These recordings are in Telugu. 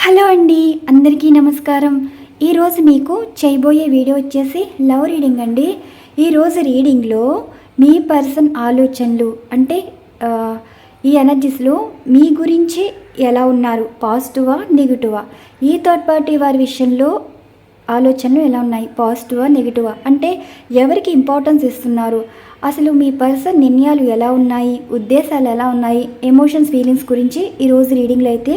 హలో అండి, అందరికీ నమస్కారం. ఈరోజు మీకు చేయబోయే వీడియో వచ్చేసి లవ్ రీడింగ్ అండి. ఈరోజు రీడింగ్లో మీ పర్సన్ ఆలోచనలు అంటే ఈ ఎనర్జీస్లో మీ గురించి ఎలా ఉన్నారు, పాజిటివా నెగిటివా, ఈ థర్డ్ పార్టీ వారి విషయంలో ఆలోచనలు ఎలా ఉన్నాయి, పాజిటివా నెగిటివా, అంటే ఎవరికి ఇంపార్టెన్స్ ఇస్తున్నారు, అసలు మీ పర్సన్ నిర్ణయాలు ఎలా ఉన్నాయి, ఉద్దేశాలు ఎలా ఉన్నాయి, ఎమోషన్స్ ఫీలింగ్స్ గురించి ఈరోజు రీడింగ్లో అయితే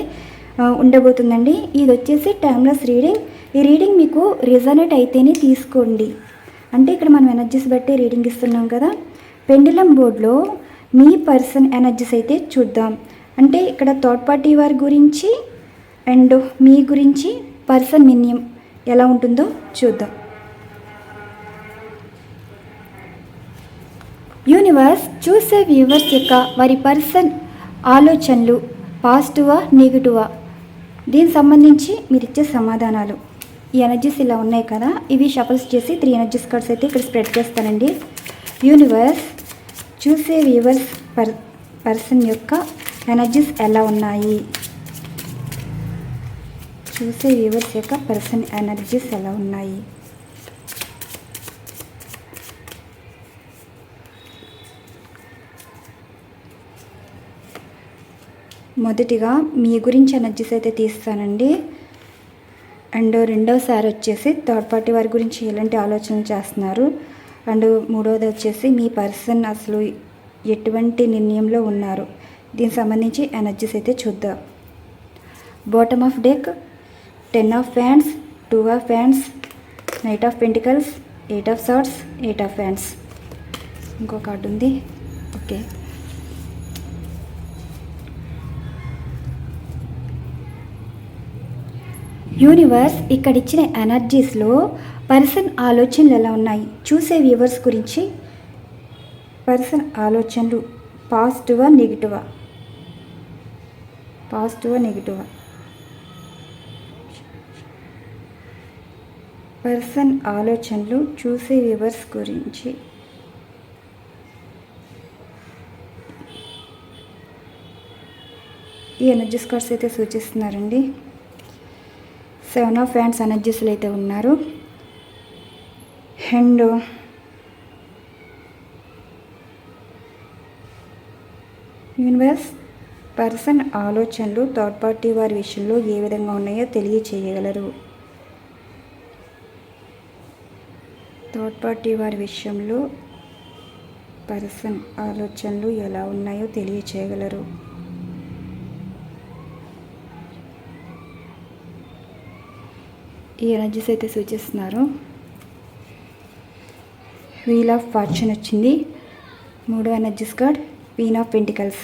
ఉండబోతుందండి. ఇది వచ్చేసి టైమ్లెస్ రీడింగ్. ఈ రీడింగ్ మీకు రిజనేట్ అయితేనే తీసుకోండి. అంటే ఇక్కడ మనం ఎనర్జీస్ బట్టి రీడింగ్ ఇస్తున్నాం కదా. పెండులం బోర్డ్లో మీ పర్సన్ ఎనర్జీస్ అయితే చూద్దాం. అంటే ఇక్కడ థర్డ్ పార్టీ వారి గురించి అండ్ మీ గురించి పర్సన్ నిర్ణయం ఎలా ఉంటుందో చూద్దాం. యూనివర్స్ చూసే వ్యూవర్స్ యొక్క వారి పర్సన్ ఆలోచనలు పాజిటివా నెగిటివా, దీనికి సంబంధించి మీరు ఇచ్చే సమాధానాలు. ఈ ఎనర్జీస్ ఇలా ఉన్నాయి కదా, ఇవి షఫల్స్ చేసి 3 ఎనర్జీస్ కార్డ్స్ అయితే ఇక్కడ స్ప్రెడ్ చేస్తానండి. యూనివర్స్ చూసే వ్యూవర్స్ పర్సన్ యొక్క ఎనర్జీస్ ఎలా ఉన్నాయి, చూసే వ్యూవర్స్ యొక్క పర్సన్ ఎనర్జీస్ ఎలా ఉన్నాయి. మొదటిగా మీ గురించి ఎనర్జీస్ అయితే తీస్తానండి. అండ్ రెండవసారి వచ్చేసి థర్డ్ పార్టీ వారి గురించి ఎలాంటి ఆలోచనలు చేస్తున్నారు, అండ్ మూడవది వచ్చేసి మీ పర్సన్ అసలు ఎటువంటి నిర్ణయంలో ఉన్నారు, దీనికి సంబంధించి ఎనర్జీస్ అయితే చూద్దాం. బాటమ్ ఆఫ్ డెక్ 10 ఆఫ్ ఫ్యాన్స్, 2 ఆఫ్ ఫ్యాన్స్, knight of pentacles, 8 of swords, 8 of ఫ్యాన్స్. ఇంకో కార్డు ఉంది. ఓకే, యూనివర్స్ ఇక్కడ ఇచ్చిన ఎనర్జీస్లో పర్సన్ ఆలోచనలు ఎలా ఉన్నాయి, చూసే వ్యూవర్స్ గురించి పర్సన్ ఆలోచనలు పాజిటివా నెగిటివా, పాజిటివా నెగిటివా, పర్సన్ ఆలోచనలు చూసే వ్యూవర్స్ గురించి. ఈ ఎనర్జీస్ కార్డ్స్ అయితే సూచిస్తున్నారండి. 7 ఆఫ్ ఫ్యాన్స్ ఎనర్జీస్లో అయితే ఉన్నారు. అండ్ యూనివర్స్ పర్సన్ ఆలోచనలు థర్డ్ పార్టీ వారి విషయంలో ఏ విధంగా ఉన్నాయో తెలియచేయగలరు. థర్డ్ పార్టీ వారి విషయంలో పర్సన్ ఆలోచనలు ఎలా ఉన్నాయో తెలియచేయగలరు. ఈ ఎనర్జీస్ అయితే సూచిస్తున్నారు. వీల్ ఆఫ్ ఫార్చ్యూన్ వచ్చింది. 3వ energies card queen of pentacles.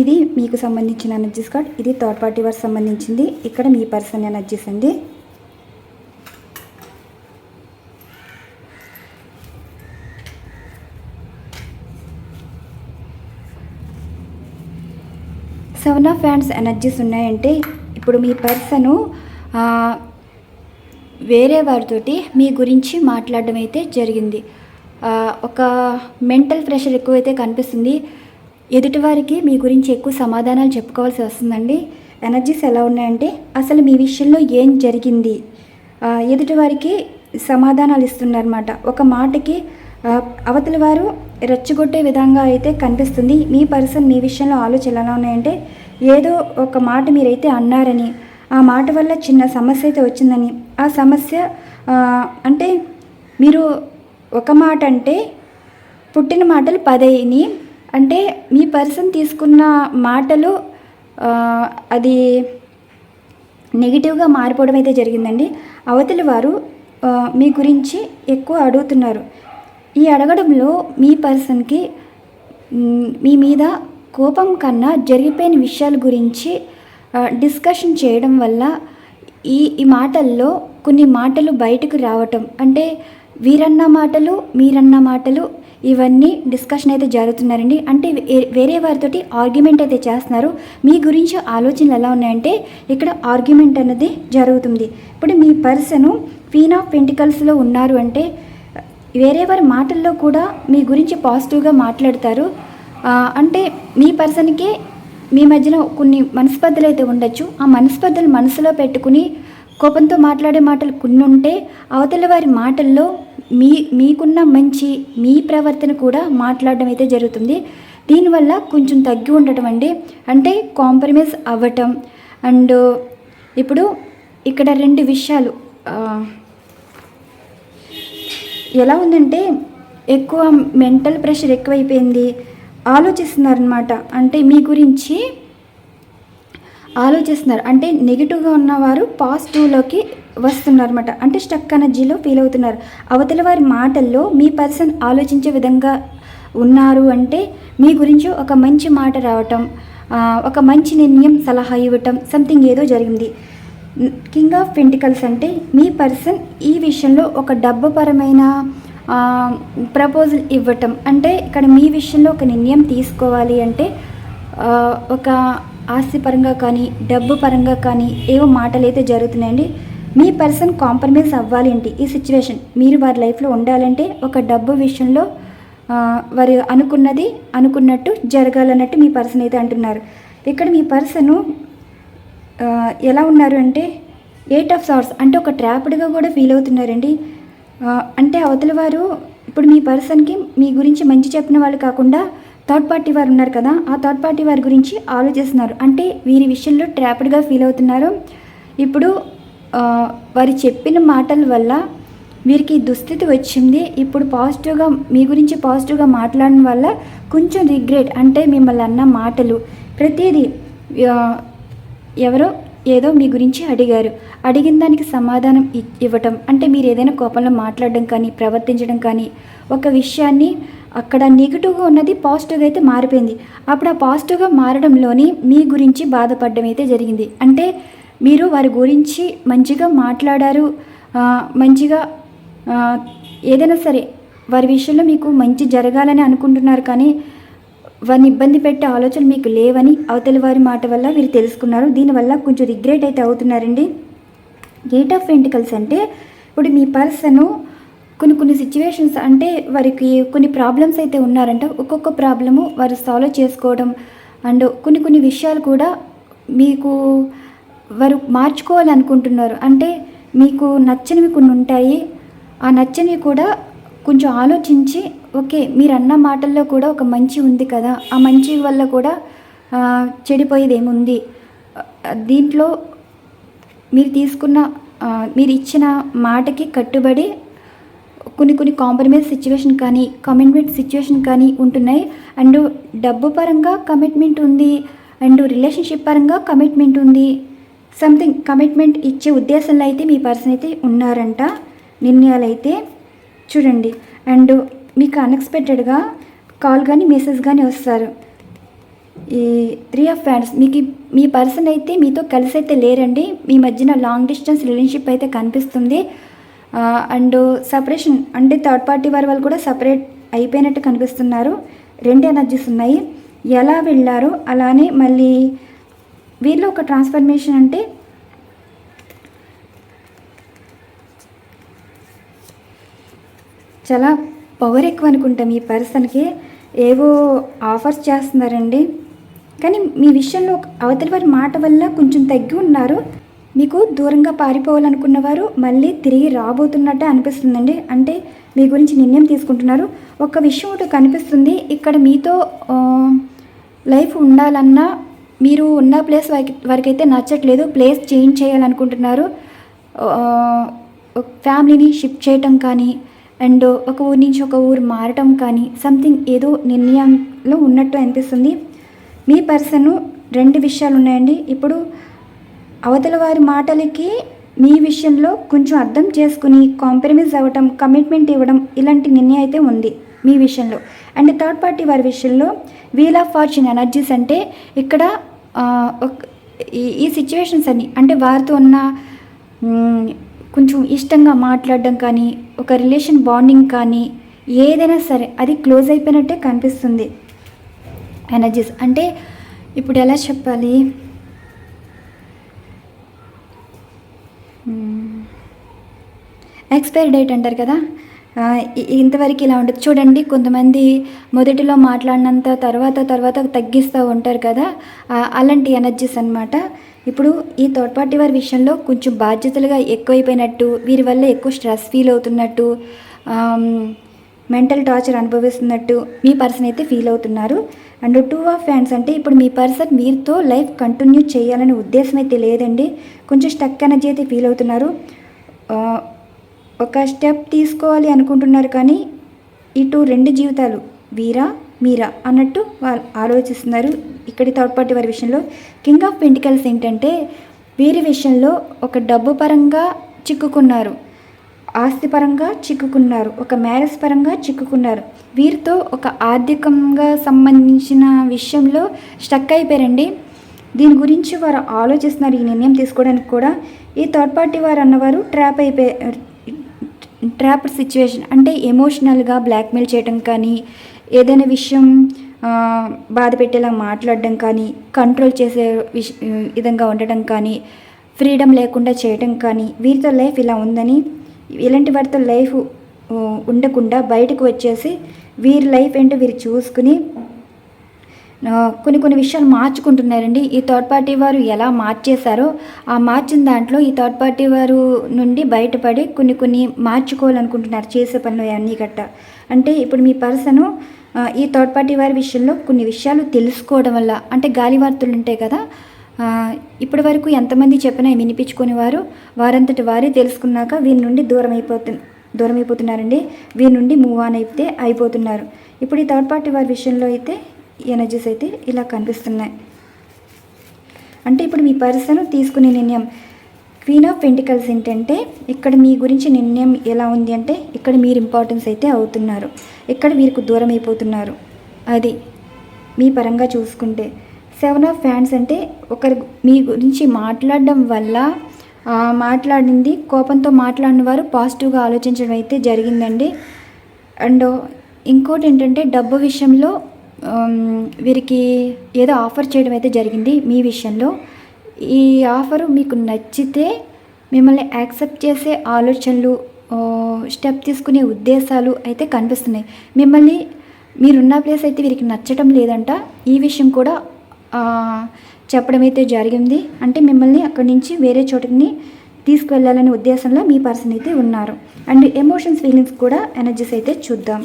ఇది మీకు సంబంధించిన ఎనర్జీస్ కార్డ్, ఇది థర్డ్ పార్టీ వారికి సంబంధించింది. ఇక్కడ మీ పర్సన్ ఎనర్జీస్ అండి. 7 ఆఫ్ ఫ్యాన్స్ ఎనర్జీస్ ఉన్నాయంటే ఇప్పుడు మీ పర్సను వేరే వారితోటి మీ గురించి మాట్లాడడం అయితే జరిగింది. ఒక మెంటల్ ప్రెషర్ ఎక్కువైతే కనిపిస్తుంది. ఎదుటివారికి మీ గురించి ఎక్కువ సమాధానాలు చెప్పుకోవాల్సి వస్తుందండి. ఎనర్జీస్ ఎలా ఉన్నాయంటే అసలు మీ విషయంలో ఏం జరిగింది, ఎదుటివారికి సమాధానాలు ఇస్తున్నారన్నమాట. ఒక మాటకి అవతల వారు రెచ్చగొట్టే విధంగా అయితే కనిపిస్తుంది. మీ పర్సన్ మీ విషయంలో ఆలోచనలు ఎలా ఉన్నాయంటే ఏదో ఒక మాట మీరైతే అన్నారని, ఆ మాట వల్ల చిన్న సమస్య అయితే వచ్చిందని, ఆ సమస్య అంటే మీరు ఒక మాట అంటే పుట్టిన మాటలు 10 అంటే మీ పర్సన్ తీసుకున్న మాటలు అది నెగిటివ్గా మారిపోవడం అయితే జరిగిందండి. అవతలి వారు మీ గురించి ఎక్కువ అడుగుతున్నారు. ఈ అడగడంలో మీ పర్సన్కి మీ మీద కోపం కన్నా జరిగిపోయిన విషయాల గురించి డిస్కషన్ చేయడం వల్ల ఈ మాటల్లో కొన్ని మాటలు బయటకు రావటం, అంటే వీరన్న మాటలు మీరన్న మాటలు ఇవన్నీ డిస్కషన్ అయితే జరుగుతున్నారండి. అంటే వేరే వారితోటి ఆర్గ్యుమెంట్ అయితే చేస్తున్నారు. మీ గురించి ఆలోచనలు ఎలా ఉన్నాయంటే ఇక్కడ ఆర్గ్యుమెంట్ అనేది జరుగుతుంది. ఇప్పుడు మీ పర్సను క్వీన్ ఆఫ్ పెంటికల్స్లో ఉన్నారు అంటే వేరే వారి మాటల్లో కూడా మీ గురించి పాజిటివ్గా మాట్లాడతారు. అంటే మీ పర్సన్కి మీ మధ్యన కొన్ని మనస్పర్ధలు అయితే ఉండొచ్చు. ఆ మనస్పర్ధలు మనసులో పెట్టుకుని కోపంతో మాట్లాడే మాటలు కొన్ని ఉంటే, అవతల వారి మాటల్లో మీకున్న మంచి మీ ప్రవర్తన కూడా మాట్లాడడం అయితే జరుగుతుంది. దీనివల్ల కొంచెం తగ్గి ఉండటం అండి, అంటే కాంప్రమైజ్ అవ్వటం. అండ్ ఇప్పుడు ఇక్కడ 2 విషయాలు ఎలా ఉందంటే, ఎక్కువ మెంటల్ ప్రెషర్ ఎక్కువైపోయింది, ఆలోచిస్తున్నారనమాట. అంటే మీ గురించి ఆలోచిస్తున్నారు, అంటే నెగిటివ్గా ఉన్నవారు పాజిటివ్లోకి వస్తున్నారన్నమాట. అంటే స్టక్ ఎనర్జీలో ఫీల్ అవుతున్నారు. అవతల వారి మాటల్లో మీ పర్సన్ ఆలోచించే విధంగా ఉన్నారు అంటే మీ గురించి ఒక మంచి మాట రావటం, ఒక మంచి నిర్ణయం సలహా ఇవ్వటం, సంథింగ్ ఏదో జరిగింది. కింగ్ ఆఫ్ పెంటికల్స్ అంటే మీ పర్సన్ ఈ విషయంలో ఒక డబ్బుపరమైన ప్రపోజల్ ఇవ్వటం. అంటే ఇక్కడ మీ విషయంలో ఒక నిర్ణయం తీసుకోవాలి అంటే ఒక ఆస్తిపరంగా కానీ డబ్బు పరంగా కానీ ఏవో మాటలు అయితే జరుగుతున్నాయండి. మీ పర్సన్ కాంప్రమైజ్ అవ్వాలి అంటే ఈ సిచ్యువేషన్ మీరు వారి లైఫ్లో ఉండాలంటే ఒక డబ్బు విషయంలో వారు అనుకున్నట్టు జరగాలన్నట్టు మీ పర్సన్ అయితే అంటున్నారు. ఇక్కడ మీ పర్సను ఎలా ఉన్నారు అంటే 8 ఆఫ్ సార్ట్స్, అంటే ఒక ట్రాప్డ్గా కూడా ఫీల్ అవుతున్నారండి. అంటే అవతల వారు ఇప్పుడు మీ పర్సన్కి మీ గురించి మంచి చెప్పిన వాళ్ళు కాకుండా థర్డ్ పార్టీ వారు ఉన్నారు కదా, ఆ థర్డ్ పార్టీ వారి గురించి ఆలోచిస్తున్నారు. అంటే వీరి విషయంలో ట్రాప్డ్గా ఫీల్ అవుతున్నారు. ఇప్పుడు వారు చెప్పిన మాటల వల్ల వీరికి దుస్థితి వచ్చింది. ఇప్పుడు పాజిటివ్గా మీ గురించి పాజిటివ్గా మాట్లాడడం వల్ల కొంచెం రిగ్రెట్, అంటే మిమ్మల్ని అన్న మాటలు ప్రతిదీ ఎవరో ఏదో మీ గురించి అడిగిన దానికి సమాధానం ఇవ్వటం, అంటే మీరు ఏదైనా కోపంలో మాట్లాడడం కానీ ప్రవర్తించడం కానీ, ఒక విషయాన్ని అక్కడ నెగిటివ్గా ఉన్నది పాజిటివ్గా అయితే మారిపోయింది. అప్పుడు ఆ పాజిటివ్గా మారడంలోని మీ గురించి బాధపడడం అయితే జరిగింది. అంటే మీరు వారి గురించి మంచిగా మాట్లాడారు, మంచిగా ఏదైనా సరే వారి విషయంలో మీకు మంచి జరగాలని అనుకుంటున్నారు, కానీ వారిని ఇబ్బంది పెట్టే ఆలోచనలు మీకు లేవని అవతలి వారి మాట వల్ల వీరు తెలుసుకున్నారు. దీనివల్ల కొంచెం రిగ్రెట్ అయితే అవుతున్నారండి. 8 ఆఫ్ పెంటికల్స్ అంటే ఇప్పుడు మీ పర్సను కొన్ని సిచ్యువేషన్స్, అంటే వారికి కొన్ని ప్రాబ్లమ్స్ అయితే ఉన్నారంట. ఒక్కొక్క ప్రాబ్లము వారు సాల్వ్ చేసుకోవడం అండ్ కొన్ని విషయాలు కూడా మీకు వారు మార్చుకోవాలనుకుంటున్నారు. అంటే మీకు నచ్చనివి కొన్ని ఉంటాయి, ఆ నచ్చనివి కూడా కొంచెం ఆలోచించి ఓకే మీరు అన్న మాటల్లో కూడా ఒక మంచి ఉంది కదా, ఆ మంచి వల్ల కూడా చెడిపోయేది ఏముంది, దీంట్లో మీరు ఇచ్చిన మాటకి కట్టుబడి కొన్ని కాంప్రమైజ్ సిచ్యువేషన్ కానీ కమిట్మెంట్ సిచ్యువేషన్ కానీ ఉంటున్నాయి. అండ్ డబ్బు పరంగా కమిట్మెంట్ ఉంది, అండ్ రిలేషన్షిప్ పరంగా కమిట్మెంట్ ఉంది. సంథింగ్ కమిట్మెంట్ ఇచ్చే ఉద్దేశంలో అయితే మీ పర్సన్ అయితే ఉన్నారంట. నిర్ణయాలు అయితే చూడండి. అండ్ మీకు అన్ఎక్స్పెక్టెడ్గా కాల్ కానీ మెసేజ్ కానీ వస్తారు. ఈ 3 ఆఫ్ ఫ్యాన్స్, మీకు మీ పర్సన్ అయితే మీతో కలిసి అయితే లేరండి. మీ మధ్యన లాంగ్ డిస్టెన్స్ రిలేషన్షిప్ అయితే కనిపిస్తుంది. అండ్ సపరేషన్, అంటే థర్డ్ పార్టీ వాళ్ళు కూడా సపరేట్ అయిపోయినట్టు కనిపిస్తున్నారు. 2 ఎనర్జీస్ ఉన్నాయి. ఎలా వెళ్ళారో అలానే మళ్ళీ వీళ్ళు ఒక ట్రాన్స్ఫర్మేషన్, అంటే చాలా పవర్ ఎక్కువ అనుకుంటాం ఈ పర్సన్కి. ఏవో ఆఫర్స్ చేస్తున్నారండి, కానీ మీ విషయంలో అవతలి వారి మాట వల్ల కొంచెం తగ్గి ఉన్నారు. మీకు దూరంగా పారిపోవాలనుకున్న వారు మళ్ళీ తిరిగి రాబోతున్నట్టే అనిపిస్తుందండి. అంటే మీ గురించి నిర్ణయం తీసుకుంటున్నారు. ఒక విషయం ఒకటి కనిపిస్తుంది, ఇక్కడ మీతో లైఫ్ ఉండాలన్నా మీరు ఉన్న ప్లేస్ వారికైతే నచ్చట్లేదు, ప్లేస్ చేంజ్ చేయాలనుకుంటున్నారు. ఫ్యామిలీని షిఫ్ట్ చేయటం కానీ, అండ్ ఒక ఊరి నుంచి ఒక ఊరు మారటం కానీ, సంథింగ్ ఏదో నిర్ణయంలో ఉన్నట్టు అనిపిస్తుంది. మీ పర్సన్ 2 విషయాలు ఉన్నాయండి. ఇప్పుడు అవతల వారి మాటలకి మీ విషయంలో కొంచెం అర్థం చేసుకుని కాంప్రమైజ్ అవ్వటం, కమిట్మెంట్ ఇవ్వడం, ఇలాంటి నిర్ణయం అయితే ఉంది మీ విషయంలో. అండ్ థర్డ్ పార్టీ వారి విషయంలో వీల్ ఆఫ్ ఫార్చ్యూన్ ఎనర్జీస్, అంటే ఇక్కడ ఈ సిచ్యువేషన్స్ అన్ని, అంటే వారితో ఉన్న కొంచెం ఇష్టంగా మాట్లాడడం కానీ, ఒక రిలేషన్ బాండింగ్ కానీ ఏదైనా సరే అది క్లోజ్ అయిపోయినట్టే కనిపిస్తుంది ఎనర్జీస్. అంటే ఇప్పుడు ఎలా చెప్పాలి, ఎక్స్పైరీ డేట్ అంటారు కదా, ఇంతవరకు ఇలా ఉంటుంది. చూడండి, కొంతమంది మొదటిలో మాట్లాడినంత తర్వాత తగ్గిస్తూ ఉంటారు కదా, అలాంటి ఎనర్జీస్ అనమాట. ఇప్పుడు ఈ థర్డ్ పార్టీ వారి విషయంలో కొంచెం బాధ్యతలుగా ఎక్కువైపోయినట్టు, వీరి వల్ల ఎక్కువ స్ట్రెస్ ఫీల్ అవుతున్నట్టు, మెంటల్ టార్చర్ అనుభవిస్తున్నట్టు మీ పర్సన్ అయితే ఫీల్ అవుతున్నారు. అండ్ 2 ఆఫ్ హ్యాండ్స్ అంటే ఇప్పుడు మీ పర్సన్ మీరుతో లైఫ్ కంటిన్యూ చేయాలనే ఉద్దేశం అయితే లేదండి. కొంచెం స్టక్ ఎనర్జీ అయితే ఫీల్ అవుతున్నారు. ఒక స్టెప్ తీసుకోవాలి అనుకుంటున్నారు, కానీ ఇటు 2 జీవితాలు వీరా మీరా అన్నట్టు వాళ్ళు ఆలోచిస్తున్నారు. ఇక్కడి థర్డ్ పార్టీ వారి విషయంలో కింగ్ ఆఫ్ పెంటికల్స్ ఏంటంటే వీరి విషయంలో ఒక డబ్బు పరంగా చిక్కుకున్నారు, ఆస్తి పరంగా చిక్కుకున్నారు, ఒక మ్యారేజ్ పరంగా చిక్కుకున్నారు. వీరితో ఒక ఆర్థికంగా సంబంధించిన విషయంలో స్టక్ అయిపోయారండి. దీని గురించి వారు ఆలోచిస్తున్నారు, ఈ నిర్ణయం తీసుకోవడానికి కూడా. ఈ థర్డ్ పార్టీ వారు అన్నవారు ట్రాప్డ్ సిచ్యువేషన్ అంటే ఎమోషనల్గా బ్లాక్మెయిల్ చేయడం కానీ, ఏదైనా విషయం బాధ పెట్టేలా మాట్లాడడం కానీ, కంట్రోల్ చేసే విధంగా ఉండటం కానీ, ఫ్రీడమ్ లేకుండా చేయడం కానీ, వీరితో లైఫ్ ఇలా ఉందని, ఇలాంటి వారితో లైఫ్ ఉండకుండా బయటకు వచ్చేసి వీరి లైఫ్ ఏంటో వీరు చూసుకుని కొన్ని విషయాలు మార్చుకుంటున్నారండి. ఈ థర్డ్ పార్టీ వారు ఎలా మార్చేశారో ఆ మార్చిన దాంట్లో ఈ థర్డ్ పార్టీ వారు నుండి బయటపడి కొన్ని మార్చుకోవాలనుకుంటున్నారు, చేసే పనులు అన్నీ గట్ట. అంటే ఇప్పుడు మీ పర్సను ఈ థర్డ్ పార్టీ వారి విషయంలో కొన్ని విషయాలు తెలుసుకోవడం వల్ల, అంటే గాలి వార్తలు ఉంటాయి కదా, ఇప్పటి వరకు ఎంతమంది చెప్పినా వినిపించుకుని వారంతటి వారే తెలుసుకున్నాక వీరి నుండి దూరం అయిపోతున్నారండి. వీరి నుండి మూవ్ ఆన్ అయితే అయిపోతున్నారు. ఇప్పుడు ఈ థర్డ్ పార్టీ వారి విషయంలో అయితే ఎనర్జీస్ అయితే ఇలా కనిపిస్తున్నాయి. అంటే ఇప్పుడు మీ పర్సన్ తీసుకునే నిర్ణయం క్వీన్ ఆఫ్ పెంటికల్స్ ఏంటంటే ఇక్కడ మీ గురించి నిర్ణయం ఎలా ఉంది అంటే ఇక్కడ మీరు ఇంపార్టెన్స్ అయితే అవుతున్నారు, ఇక్కడ వీరికి దూరం అయిపోతున్నారు. అది మీ పరంగా చూసుకుంటే 7 ఆఫ్ హ్యాండ్స్ అంటే ఒకరి మీ గురించి మాట్లాడడం వల్ల మాట్లాడింది కోపంతో మాట్లాడిన వారు పాజిటివ్గా ఆలోచించడం అయితే జరిగిందండి. అండ్ ఇంకోటి ఏంటంటే డబ్బు విషయంలో వీరికి ఏదో ఆఫర్ చేయడం అయితే జరిగింది మీ విషయంలో. ఈ ఆఫరు మీకు నచ్చితే మిమ్మల్ని యాక్సెప్ట్ చేసే ఆలోచనలు, స్టెప్ తీసుకునే ఉద్దేశాలు అయితే కనిపిస్తున్నాయి. మిమ్మల్ని మీరున్న ప్లేస్ అయితే వీరికి నచ్చటం లేదంట, ఈ విషయం కూడా చెప్పడం అయితే జరిగింది. అంటే మిమ్మల్ని అక్కడి నుంచి వేరే చోటుని తీసుకువెళ్ళాలనే ఉద్దేశంలో మీ పర్సన్ అయితే ఉన్నారు. అండ్ ఎమోషన్స్ ఫీలింగ్స్ కూడా ఎనర్జీస్ అయితే చూద్దాం.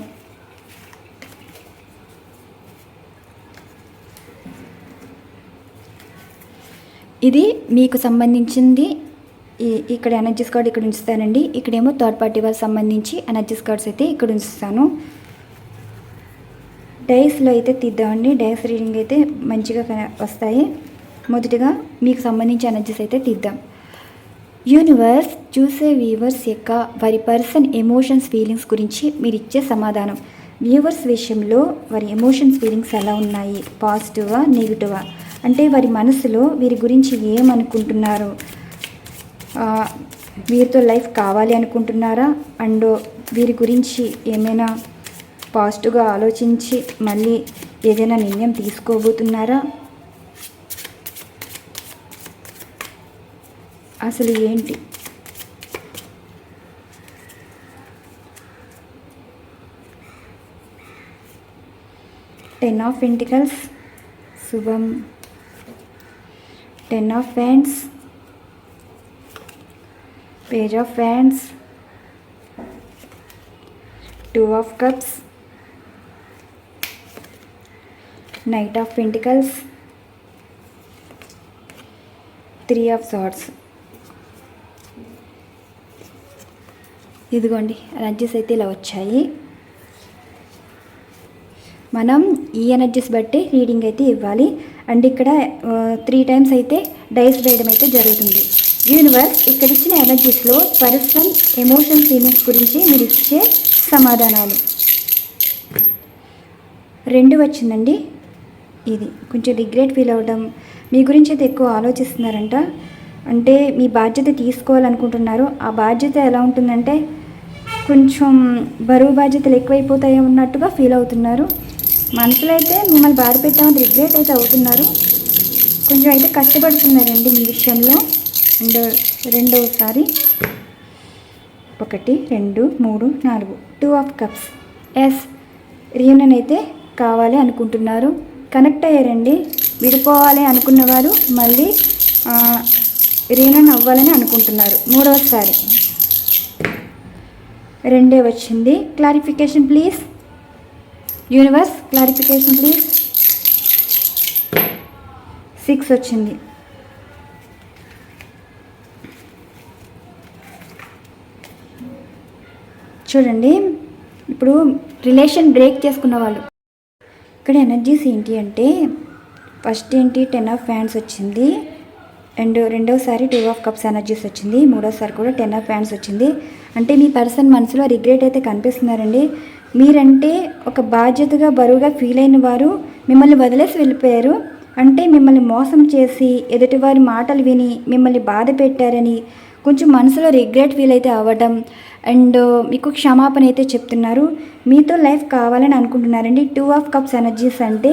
ఇది మీకు సంబంధించింది. ఇక్కడ ఎనర్జీస్ కార్డ్ ఇక్కడ ఉంచుతానండి. ఇక్కడేమో థర్డ్ పార్టీ వాళ్ళకి సంబంధించి ఎనర్జీస్ కార్డ్స్ అయితే ఇక్కడ ఉంచుతాను. డైస్లో అయితే తీద్దామండి. డైస్ రీడింగ్ అయితే మంచిగా వస్తాయి. మొదటిగా మీకు సంబంధించి ఎనర్జీస్ అయితే తీద్దాం. యూనివర్స్ చూసే వ్యూవర్స్ యొక్క వారి పర్సన్ ఎమోషన్స్ ఫీలింగ్స్ గురించి మీరు ఇచ్చే సమాధానం. వ్యూవర్స్ విషయంలో వారి ఎమోషన్స్ ఫీలింగ్స్ ఎలా ఉన్నాయి, పాజిటివా నెగిటివా, అంటే వారి మనసులో వీరి గురించి ఏమనుకుంటున్నారు, వీరితో లైఫ్ కావాలి అనుకుంటున్నారా, అండ్ వీరి గురించి ఏమైనా పాజిటివ్గా ఆలోచించి మళ్ళీ ఏదైనా నిర్ణయం తీసుకోబోతున్నారా, అసలు ఏంటి? టెన్ ఆఫ్ పెంటికల్స్ శుభం, 10 of wands, page of wands, 2 of cups, knight of pentacles, 3 of swords. ఇదిగోండి ఎనర్జీస్ అయితే ఇలా వచ్చాయి. మనం ఈ ఎనర్జీస్ బట్టి రీడింగ్ అయితే ఇవ్వాలి. అండ్ ఇక్కడ 3 టైమ్స్ అయితే డైస్ వేయడం అయితే జరుగుతుంది. యూనివర్స్ ఇక్కడ ఇచ్చిన ఎనర్జీస్లో పర్సన్ ఎమోషన్ ఫీలింగ్స్ గురించి మీరు ఇచ్చే సమాధానాలు. 2 వచ్చిందండి. ఇది కొంచెం రిగ్రెట్ ఫీల్ అవ్వడం, మీ గురించి అయితే ఎక్కువ ఆలోచిస్తున్నారంట. అంటే మీ బాధ్యత తీసుకోవాలనుకుంటున్నారు. ఆ బాధ్యత ఎలా ఉంటుందంటే కొంచెం బరువు బాధ్యతలు ఎక్కువైపోతాయి ఉన్నట్టుగా ఫీల్ అవుతున్నారు. మనసులో అయితే మిమ్మల్ని బాధ పెట్టామని రిగ్రెట్ అయితే అవుతున్నారు. కొంచెం అయితే కష్టపడుతున్నారండి మీ విషయంలో. అండ్ రెండోసారి 1 2 3 4 two of cups. Yes, reunion అయితే కావాలి అనుకుంటున్నారు, కనెక్ట్ అయ్యారండి. విడిపోవాలి అనుకున్నవారు మళ్ళీ రీయూనియన్ అవ్వాలని అనుకుంటున్నారు. మూడవసారి రెండే వచ్చింది. Clarification please universe, clarification please. 6 వచ్చింది. చూడండి, ఇప్పుడు రిలేషన్ బ్రేక్ చేసుకున్న వాళ్ళు ఇక్కడ ఎనర్జీస్ ఏంటి అంటే, ఫస్ట్ ఏంటి 10 ఆఫ్ ఫ్యాన్స్ వచ్చింది, అండ్ రెండోసారి 2 ఆఫ్ కప్స్ ఎనర్జీస్ వచ్చింది, మూడోసారి కూడా 10 ఆఫ్ ఫ్యాన్స్ వచ్చింది. అంటే మీ పర్సన్ మనసులో రిగ్రెట్ అయితే కనిపిస్తున్నారండి. మీరంటే ఒక బాధ్యతగా బరువుగా ఫీల్ అయిన వారు మిమ్మల్ని వదిలేసి వెళ్ళిపోయారు. అంటే మిమ్మల్ని మోసం చేసి ఎదుటివారి మాటలు విని మిమ్మల్ని బాధ పెట్టారని కొంచెం మనసులో రిగ్రెట్ ఫీల్ అయితే అవ్వడం, అండ్ మీకు క్షమాపణ అయితే చెప్తున్నారు. మీతో లైఫ్ కావాలని అనుకుంటున్నారండి. 2 ఆఫ్ కప్స్ ఎనర్జీస్ అంటే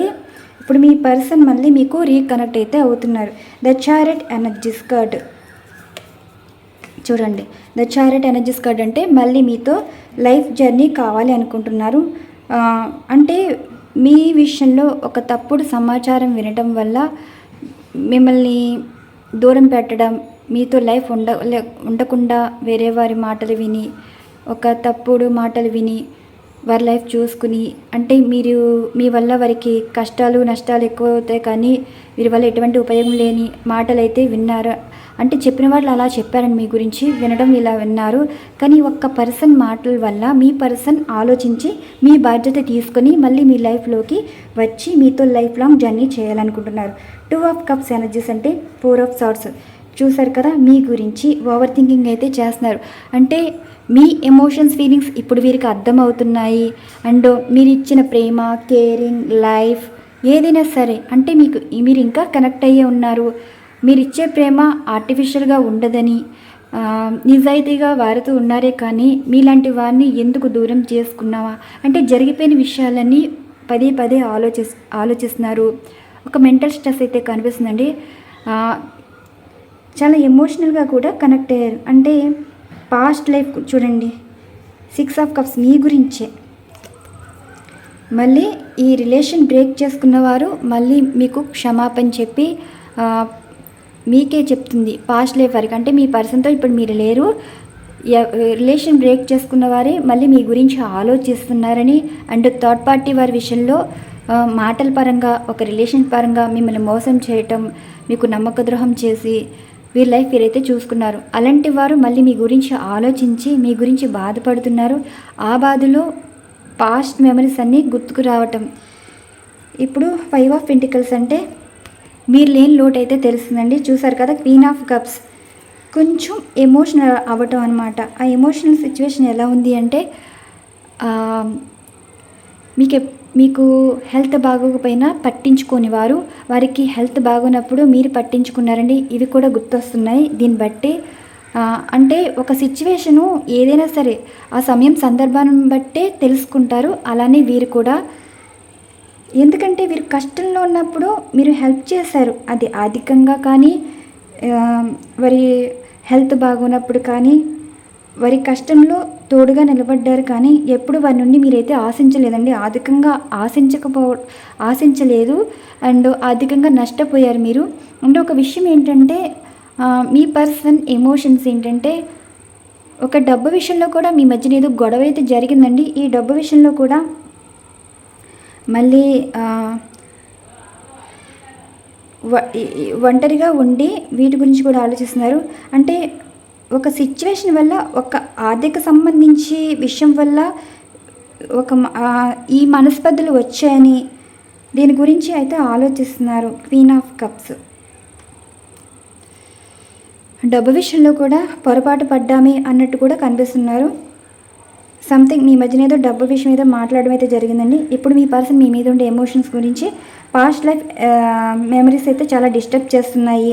ఇప్పుడు మీ పర్సన్ మళ్ళీ మీకు రీకనెక్ట్ అయితే అవుతున్నారు. ద చారెట్ ఎనర్జీస్ కార్డ్ చూడండి. ద చారెట్ ఎనర్జీస్ కార్డ్ అంటే మళ్ళీ మీతో లైఫ్ జర్నీ కావాలి అనుకుంటున్నారు. అంటే మీ విషయంలో ఒక తప్పుడు సమాచారం వినడం వల్ల మిమ్మల్ని దూరం పెట్టడం, మీతో లైఫ్ ఉండకుండా వేరే వారి మాటలు విని, ఒక తప్పుడు మాటలు విని వారి లైఫ్ చూసుకుని, అంటే మీ వల్ల వారికి కష్టాలు నష్టాలు ఎక్కువ అవుతాయి కానీ వీరి వల్ల ఎటువంటి ఉపయోగం లేని మాటలు అయితే విన్నారు. అంటే చెప్పిన వాళ్ళు అలా చెప్పారని మీ గురించి వినడం ఇలా విన్నారు. కానీ ఒక్క పర్సన్ మాటల వల్ల మీ పర్సన్ ఆలోచించి మీ బాధ్యత తీసుకొని మళ్ళీ మీ లైఫ్లోకి వచ్చి మీతో లైఫ్ లాంగ్ జర్నీ చేయాలనుకుంటున్నారు. 2 ఆఫ్ కప్స్ ఎనర్జీస్ అంటే 4 ఆఫ్ సార్ట్స్. చూసారు కదా, మీ గురించి ఓవర్ థింకింగ్ అయితే చేస్తున్నారు. అంటే మీ ఎమోషన్స్ ఫీలింగ్స్ ఇప్పుడు వీరికి అర్థమవుతున్నాయి. అండ్ మీరు ఇచ్చిన ప్రేమ, కేరింగ్, లైఫ్ ఏదైనా సరే అంటే మీరు ఇంకా కనెక్ట్ అయ్యే ఉన్నారు. మీరు ఇచ్చే ప్రేమ ఆర్టిఫిషియల్గా ఉండదని, నిజాయితీగా వారితో ఉన్నారే కానీ మీలాంటి వారిని ఎందుకు దూరం చేసుకున్నావా అంటే జరిగిపోయిన విషయాలన్నీ పదే ఆలోచిస్తున్నారు. ఒక మెంటల్ స్ట్రెస్ అయితే కనిపిస్తుందండి. చాలా ఎమోషనల్గా కూడా కనెక్ట్ అయ్యారు. అంటే పాస్ట్ లైఫ్ చూడండి. 6 ఆఫ్ కప్స్ మీ గురించే. మళ్ళీ ఈ రిలేషన్ బ్రేక్ చేసుకున్నవారు మళ్ళీ మీకు క్షమాపణ చెప్పి మీకే చెప్తుంది పాస్ట్ లైఫ్ వరకు. అంటే మీ పర్సన్తో ఇప్పుడు మీరు లేరు, రిలేషన్ బ్రేక్ చేసుకున్న వారే మళ్ళీ మీ గురించి ఆలోచిస్తున్నారని, అండ్ థర్డ్ పార్టీ వారి విషయంలో మాటల పరంగా ఒక రిలేషన్ పరంగా మిమ్మల్ని మోసం చేయటం, మీకు నమ్మక ద్రోహం చేసి వీరి లైఫ్ వీరైతే చూసుకున్నారు. అలాంటి వారు మళ్ళీ మీ గురించి ఆలోచించి మీ గురించి బాధపడుతున్నారు. ఆ బాధలో పాస్ట్ మెమరీస్ అన్నీ గుర్తుకు రావటం. ఇప్పుడు 5 ఆఫ్ పెంటికల్స్ అంటే మీరు లేని లోటు అయితే తెలుస్తుందండి. చూసారు కదా, క్వీన్ ఆఫ్ కప్స్ కొంచెం ఎమోషనల్ అవ్వటం అనమాట. ఆ ఎమోషనల్ సిచ్యువేషన్ ఎలా ఉంది అంటే మీకు హెల్త్ బాగోకపోయినా పట్టించుకోని వారు వారికి హెల్త్ బాగోనప్పుడు మీరు పట్టించుకున్నారండి. ఇవి కూడా గుర్తొస్తున్నాయి దీన్ని బట్టి. అంటే ఒక సిచ్యువేషను ఏదైనా సరే ఆ సమయం సందర్భాన్ని బట్టే తెలుసుకుంటారు. అలానే వీరు కూడా, ఎందుకంటే వీరు కష్టంలో ఉన్నప్పుడు మీరు హెల్ప్ చేశారు. అది ఆర్థికంగా కానీ, వారి హెల్త్ బాగున్నప్పుడు కానీ, వారి కష్టంలో తోడుగా నిలబడ్డారు. కానీ ఎప్పుడు వారి నుండి మీరైతే ఆశించలేదండి. ఆర్థికంగా ఆశించలేదు, అండ్ ఆర్థికంగా నష్టపోయారు మీరు. అంటే ఒక విషయం ఏంటంటే మీ పర్సన్ ఎమోషన్స్ ఏంటంటే ఒక డబ్బు విషయంలో కూడా మీ మధ్యన ఏదో గొడవ అయితే జరిగిందండి. ఈ డబ్బు విషయంలో కూడా మళ్ళీ ఒంటరిగా ఉండి వీటి గురించి కూడా ఆలోచిస్తున్నారు. అంటే ఒక సిచ్యువేషన్ వల్ల, ఒక ఆర్థిక సంబంధించి విషయం వల్ల ఈ మనస్పర్ధలు వచ్చాయని దీని గురించి అయితే ఆలోచిస్తున్నారు. Queen of cups. డబ్బు విషయంలో కూడా పొరపాటు పడ్డామే అన్నట్టు కూడా కనిపిస్తున్నారు. సంథింగ్ మీ మధ్యన ఏదో డబ్బు విషయం ఏదో మాట్లాడడం అయితే జరిగిందండి. ఇప్పుడు మీ పర్సన్ మీ మీద ఉండే ఎమోషన్స్ గురించి, పాస్ట్ లైఫ్ మెమరీస్ అయితే చాలా డిస్టర్బ్ చేస్తున్నాయి.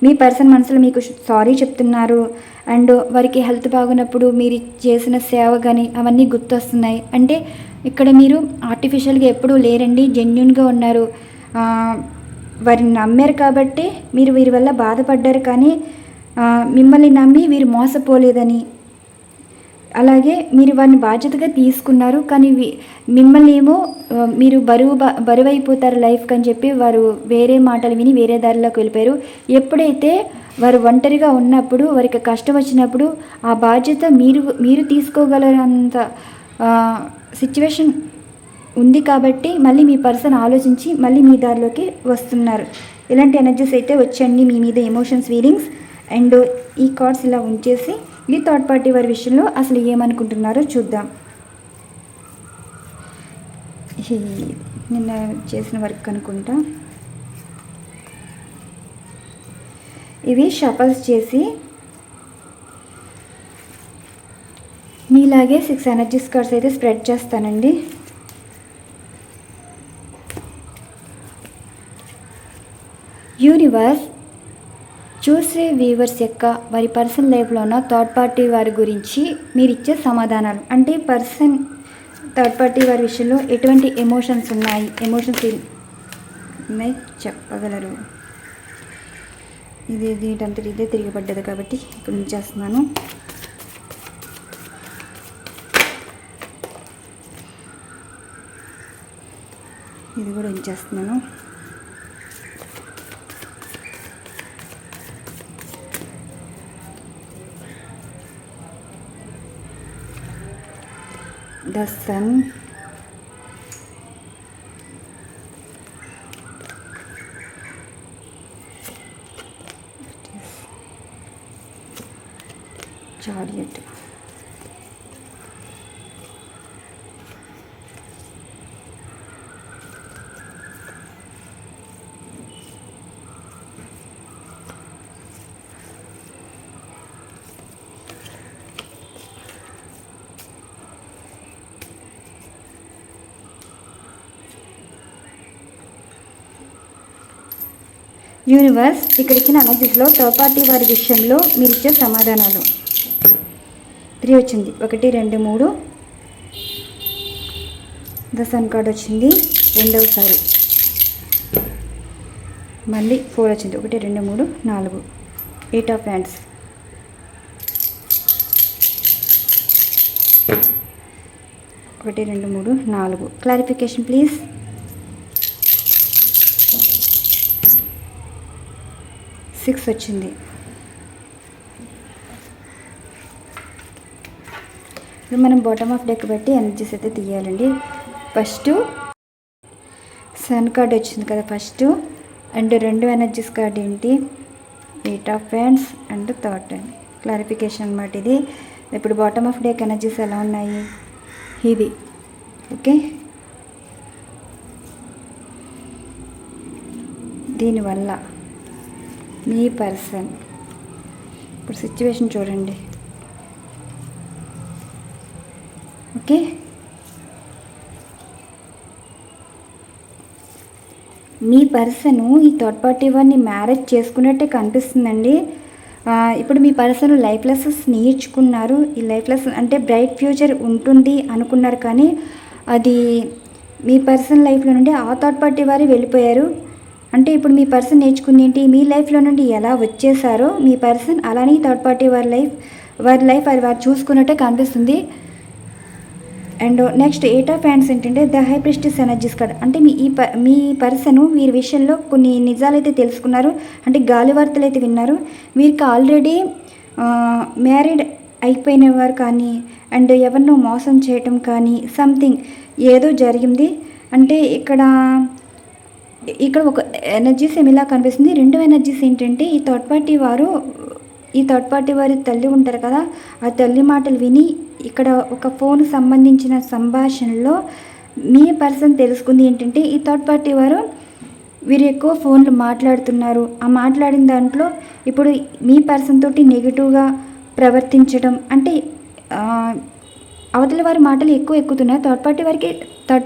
మీ పర్సన్ మనసులో మీకు సారీ చెప్తున్నారు. అండ్ వారికి హెల్త్ బాగున్నప్పుడు మీరు చేసిన సేవ కానీ అవన్నీ గుర్తొస్తున్నాయి. అంటే ఇక్కడ మీరు ఆర్టిఫిషియల్గా ఎప్పుడూ లేరండి, జెన్యున్గా ఉన్నారు. వారిని నమ్మారు కాబట్టి మీరు వీరి వల్ల బాధపడ్డారు. కానీ మిమ్మల్ని నమ్మి వీరు మోసపోలేదని, అలాగే మీరు వారిని బాధ్యతగా తీసుకున్నారు, కానీ మిమ్మల్ని ఏమో మీరు బరువైపోతారు లైఫ్కి అని చెప్పి వారు వేరే మాటలు విని వేరే దారిలోకి వెళ్ళిపోయారు. ఎప్పుడైతే వారు ఒంటరిగా ఉన్నప్పుడు, వారికి కష్టం వచ్చినప్పుడు ఆ బాధ్యత మీరు తీసుకోగలరంత సిచ్యువేషన్ ఉంది కాబట్టి మళ్ళీ మీ పర్సన్ ఆలోచించి మళ్ళీ మీ దారిలోకి వస్తున్నారు. ఇలాంటి ఎనర్జీస్ అయితే వచ్చండి మీ మీద, ఎమోషన్స్, ఫీలింగ్స్. అండ్ ఈ కార్డ్స్ ఇలా ఉంచేసి ఈ థర్డ్ పార్టీ వారి విషయంలో అసలు ఏమనుకుంటున్నారో చూద్దాం. నిన్న చేసిన వర్క్ అనుకుంటా. ఇవి షఫల్స్ చేసి మీలాగే 6 ఎనర్జీస్ కార్డ్స్ అయితే స్ప్రెడ్ చేస్తానండి. యూనివర్స్ చూసే వ్యూవర్స్ యొక్క వారి పర్సనల్ లైఫ్లో ఉన్న థర్డ్ పార్టీ వారి గురించి మీరు ఇచ్చే సమాధానాలు, అంటే థర్డ్ పార్టీ వారి విషయంలో ఎటువంటి ఎమోషన్స్ ఉన్నాయి చెప్పగలరు. దీంట్లో ఇదే తిరిగిపడ్డది కాబట్టి ఇప్పుడు ఉంచేస్తున్నాను. ఇది కూడా ఉంచేస్తున్నాను. The sun, chariot, యూనివర్స్ ఇక్కడ ఇచ్చిన ఎనర్జీస్లో థర్డ్ పార్టీ వారి విషయంలో మీరు ఇచ్చే సమాధానాలు. 3 వచ్చింది, 1 2 3. ద సన్ కార్డ్ వచ్చింది రెండవసారి, మళ్ళీ 4 వచ్చింది, 1 2 3 4. 8 of hands, 1 2 3 4. Clarification please. Six వచ్చింది. ఇప్పుడు మనం బాటమ్ ఆఫ్ డెక్ బట్టి ఎనర్జీస్ అయితే తీయాలండి. ఫస్ట్ సన్ కార్డ్ వచ్చింది కదా ఫస్ట్, అండ్ 2 ఎనర్జీస్ కార్డ్ ఏంటి, 8 of hands and third. Clarification అన్నమాట ఇది. ఇప్పుడు బాటమ్ ఆఫ్ డెక్ ఎనర్జీస్ ఎలా ఉన్నాయి, ఇది ఓకే. దీనివల్ల మీ పర్సన్ ఇప్పుడు సిచ్యువేషన్ చూడండి, ఓకే. మీ పర్సను ఈ థర్డ్ పార్టీ వారిని మ్యారేజ్ చేసుకున్నట్టే కనిపిస్తుందండి. ఇప్పుడు మీ పర్సన్ లైఫ్ లెసన్స్ నేర్చుకున్నారు. ఈ లైఫ్ లెసన్ అంటే బ్రైట్ ఫ్యూచర్ ఉంటుంది అనుకున్నారు, కానీ అది మీ పర్సన్ లైఫ్లో నుండి ఆ థర్డ్ పార్టీ వారు వెళ్ళిపోయారు. అంటే ఇప్పుడు మీ పర్సన్ నేర్చుకుంది ఏంటి, మీ లైఫ్లో నుండి ఎలా వచ్చేసారో మీ పర్సన్ అలానే థర్డ్ పార్టీ వారి లైఫ్ అది వారు చూసుకున్నట్టే కనిపిస్తుంది. అండ్ నెక్స్ట్ 8 ఆఫ్ హ్యాండ్స్ ఏంటంటే the high priestess energies card. అంటే మీ పర్సన్ వీరి విషయంలో కొన్ని నిజాలైతే తెలుసుకున్నారు, అంటే గాలి వార్తలు అయితే విన్నారు. వీరికి ఆల్రెడీ మ్యారీడ్ అయిపోయిన వారు కానీ, అండ్ ఎవరినో మోసం చేయటం కానీ సంథింగ్ ఏదో జరిగింది. అంటే ఇక్కడ ఒక ఎనర్జీస్ ఏమిలా కనిపిస్తుంది. 2 ఎనర్జీస్ ఏంటంటే ఈ థర్డ్ పార్టీ వారి తల్లి ఉంటారు కదా, ఆ తల్లి మాటలు విని ఇక్కడ ఒక ఫోన్ సంబంధించిన సంభాషణలో మీ పర్సన్ తెలుసుకుంది ఏంటంటే ఈ థర్డ్ పార్టీ వారు వీరు ఎక్కువ ఫోన్లు మాట్లాడుతున్నారు. ఆ మాట్లాడిన దాంట్లో ఇప్పుడు మీ పర్సన్ తోటి నెగిటివ్గా ప్రవర్తించడం, అంటే అవతల వారి మాటలు ఎక్కుతున్నాయి. థర్డ్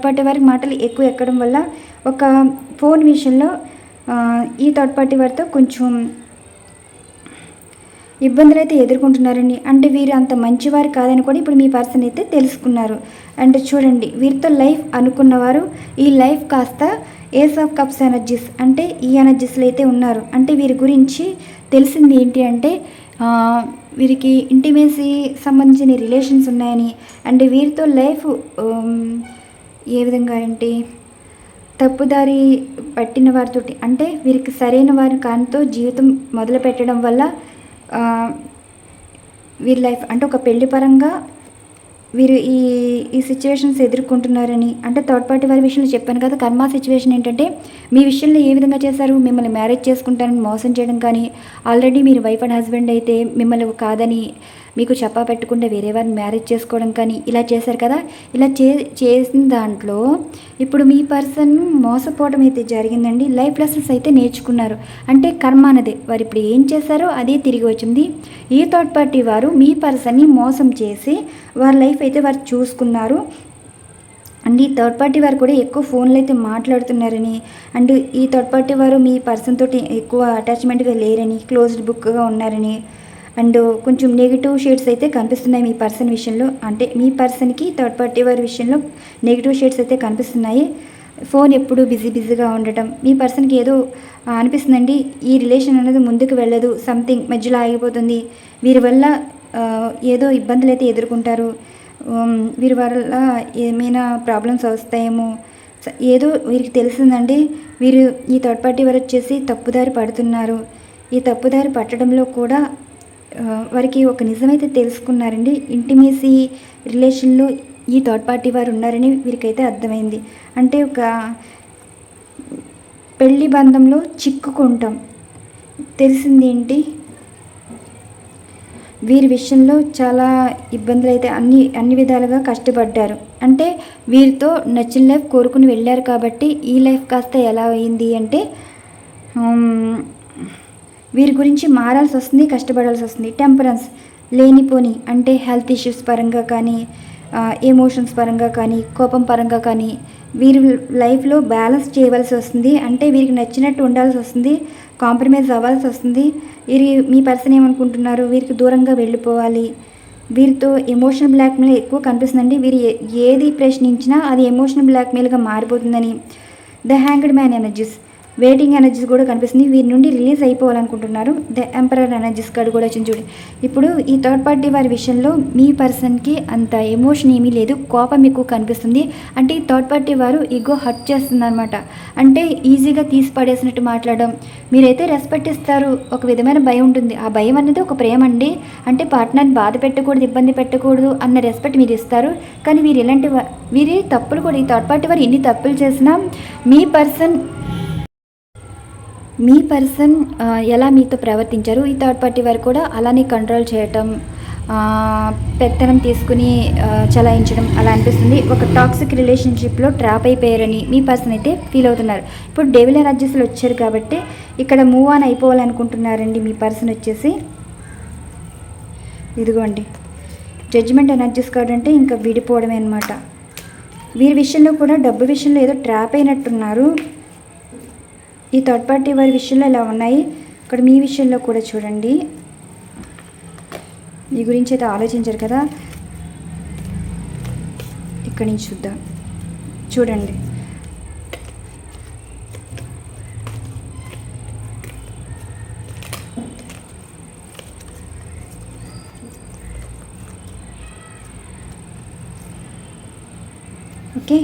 పార్టీ వారికి మాటలు ఎక్కువ ఎక్కడం వల్ల ఒక ఫోన్ విషయంలో ఈ థర్డ్ పార్టీ వారితో కొంచెం ఇబ్బందులు అయితే ఎదుర్కొంటున్నారండి. అంటే వీరు అంత మంచివారు కాదని కూడా ఇప్పుడు మీ పర్సన్ అయితే తెలుసుకున్నారు. అండ్ చూడండి, వీరితో లైఫ్ అనుకున్నవారు ఈ లైఫ్ కాస్త ఏస్ ఆఫ్ కప్స్ ఎనర్జీస్, అంటే ఈ ఎనర్జీస్లో అయితే ఉన్నారు. అంటే వీరి గురించి తెలిసింది ఏంటి అంటే వీరికి ఇంటిమేసీ సంబంధించిన రిలేషన్స్ ఉన్నాయని, అండ్ వీరితో లైఫ్ ఏ విధంగా అంటే తప్పుదారి పట్టిన వారితోటి, అంటే వీరికి సరైన వారి కానితో జీవితం మొదలు పెట్టడం వల్ల వీరి లైఫ్ అంటే ఒక పెళ్లి పరంగా వీరు ఈ ఈ సిచ్యువేషన్స్ ఎదుర్కొంటున్నారని, అంటే థర్డ్ పార్టీ వారి విషయంలో చెప్పాను కదా. కర్మ సిచ్యువేషన్ ఏంటంటే మీ విషయంలో ఏ విధంగా చేశారు, మిమ్మల్ని మ్యారేజ్ చేసుకుంటారని మోసం చేయడం కానీ, ఆల్రెడీ మీరు వైఫ్ అండ్ హస్బెండ్ అయితే మిమ్మల్ని కాదని మీకు చెప్పా పెట్టకుండా వేరే వారిని మ్యారేజ్ చేసుకోవడం కానీ ఇలా చేశారు కదా. ఇలా చేసిన దాంట్లో ఇప్పుడు మీ పర్సన్ మోసపోవడం అయితే జరిగిందండి. లైఫ్ లెసన్స్ అయితే నేర్చుకున్నారు. అంటే కర్మ అన్నది వారు ఇప్పుడు ఏం చేశారో అదే తిరిగి వచ్చింది. ఈ థర్డ్ పార్టీ వారు మీ పర్సన్ని మోసం చేసి వారి లైఫ్ అయితే వారు చూసుకున్నారు. అండ్ ఈ థర్డ్ పార్టీ వారు కూడా ఎక్కువ ఫోన్లో అయితే మాట్లాడుతున్నారని, అండ్ ఈ థర్డ్ పార్టీ వారు మీ పర్సన్ తోటి ఎక్కువ అటాచ్మెంట్గా లేరని, క్లోజ్డ్ బుక్గా ఉన్నారని, అండ్ కొంచెం నెగిటివ్ షేడ్స్ అయితే కనిపిస్తున్నాయి మీ పర్సన్ విషయంలో. అంటే మీ పర్సన్కి థర్డ్ పార్టీ వారి విషయంలో నెగిటివ్ షేడ్స్ అయితే కనిపిస్తున్నాయి. ఫోన్ ఎప్పుడు బిజీగా ఉండటం, మీ పర్సన్కి ఏదో అనిపిస్తుందండి ఈ రిలేషన్ అనేది ముందుకు వెళ్ళదు, సంథింగ్ మధ్యలో ఆగిపోతుంది, వీరి వల్ల ఏదో ఇబ్బందులు అయితే ఎదుర్కొంటారు, వీరి వల్ల ఏమైనా ప్రాబ్లమ్స్ వస్తాయేమో, ఏదో వీరికి తెలిసిందండి. వీరు ఈ థర్డ్ పార్టీ వారు వచ్చేసి తప్పుదారి పడుతున్నారు. ఈ తప్పుదారి పట్టడంలో కూడా వారికి ఒక నిజమైతే తెలుసుకున్నారండి. ఇంటిమేసీ రిలేషన్లో ఈ థర్డ్ పార్టీ వారు ఉన్నారని వీరికైతే అర్థమైంది. అంటే ఒక పెళ్లి బంధంలో చిక్కుకుంటాం. తెలిసింది ఏంటి, వీరి విషయంలో చాలా ఇబ్బందులు అయితే అన్ని విధాలుగా కష్టపడ్డారు. అంటే వీరితో నచ్చిన లైఫ్ కోరుకుని వెళ్ళారు కాబట్టి ఈ లైఫ్ కాస్త ఎలా అయింది అంటే వీరి గురించి మారాల్సి వస్తుంది, కష్టపడాల్సి వస్తుంది. టెంపరెన్స్ లేనిపోని, అంటే హెల్త్ ఇష్యూస్ పరంగా కానీ, ఎమోషన్స్ పరంగా కానీ, కోపం పరంగా కానీ వీరి లైఫ్లో బ్యాలెన్స్ చేయవలసి వస్తుంది. అంటే వీరికి నచ్చినట్టు ఉండాల్సి వస్తుంది, కాంప్రమైజ్ అవ్వాల్సి వస్తుంది. మీ పర్సన్ ఏమనుకుంటున్నారు, వీరికి దూరంగా వెళ్ళిపోవాలి, వీరితో ఎమోషనల్ బ్లాక్మెయిల్ ఎక్కువ కనిపిస్తుందండి. వీరు ఏది ప్రశ్నించినా అది ఎమోషనల్ బ్లాక్మెయిల్గా మారిపోతుందని. The hanged man energies, waiting energies కూడా కనిపిస్తుంది. వీరి నుండి రిలీజ్ అయిపోవాలనుకుంటున్నారు. ద ఎంపరర్ ఎనర్జీస్ కార్డు కూడా వచ్చింది చూడండి. ఇప్పుడు ఈ థర్డ్ పార్టీ వారి విషయంలో మీ పర్సన్కి అంత ఎమోషన్ ఏమీ లేదు, కోపం ఎక్కువ కనిపిస్తుంది. అంటే ఈ థర్డ్ పార్టీ వారు ఈగో హర్ట్ చేస్తుంది అనమాట. అంటే ఈజీగా తీసి పడేసినట్టు మాట్లాడడం. మీరైతే రెస్పెక్ట్ ఇస్తారు, ఒక విధమైన భయం ఉంటుంది. ఆ భయం అనేది ఒక ప్రేమ అండి. అంటే పార్ట్నర్ని బాధ పెట్టకూడదు, ఇబ్బంది పెట్టకూడదు అన్న రెస్పెక్ట్ మీరు ఇస్తారు. కానీ వీరి తప్పులు కూడా, ఈ థర్డ్ పార్టీ వారు ఎన్ని తప్పులు చేసినా మీ పర్సన్ ఎలా మీతో ప్రవర్తించారు, ఈ థర్డ్ పార్టీ వారు కూడా అలానే కంట్రోల్ చేయటం, పెత్తనం తీసుకుని చలాయించడం అలా అనిపిస్తుంది. ఒక టాక్సిక్ రిలేషన్షిప్లో ట్రాప్ అయిపోయారని మీ పర్సన్ అయితే ఫీల్ అవుతున్నారు. ఇప్పుడు డెవిల్ ఎనర్జీస్లో వచ్చారు కాబట్టి ఇక్కడ మూవ్ ఆన్ అయిపోవాలనుకుంటున్నారండి మీ పర్సన్ వచ్చేసి. ఇదిగోండి జడ్జిమెంట్ ఎనర్జీస్ కార్డ్ అంటే ఇంకా విడిపోవడమే అనమాట. వీరి విషయంలో కూడా డబ్బు విషయంలో ఏదో ట్రాప్ అయినట్టున్నారు. ఈ థర్డ్ పార్టీ వారి విషయంలో ఇలా ఉన్నాయి. ఇక్కడ మీ విషయంలో కూడా చూడండి, మీ గురించి అయితే ఆలోచించారు కదా. ఇక్కడి నుంచి చూద్దాం, చూడండి. ఓకే,